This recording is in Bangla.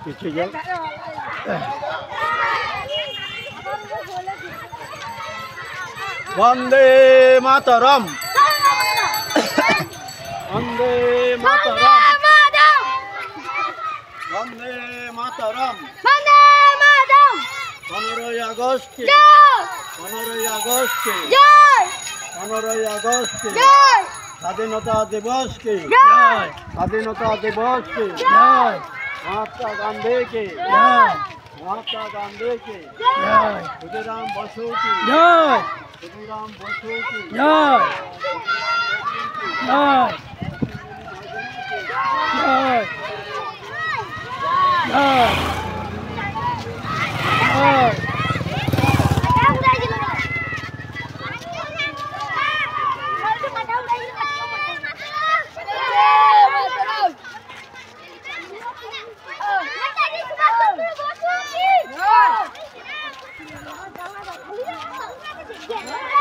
কিছু জল বন্দে মাতরম বন্দে মাতরম বন্দে মাতরম 15ই আগস্ট 15ই আগস্ট 15ই আগস্ট স্বাধীনতা দিবসকে জয় স্বাধীনতা দিবসকে জয় महात्मा गांधी के जय महात्मा गांधी के जय खुदीराम बसु की जय खुदीराम बसु की जय जय जय जय जय Yeah.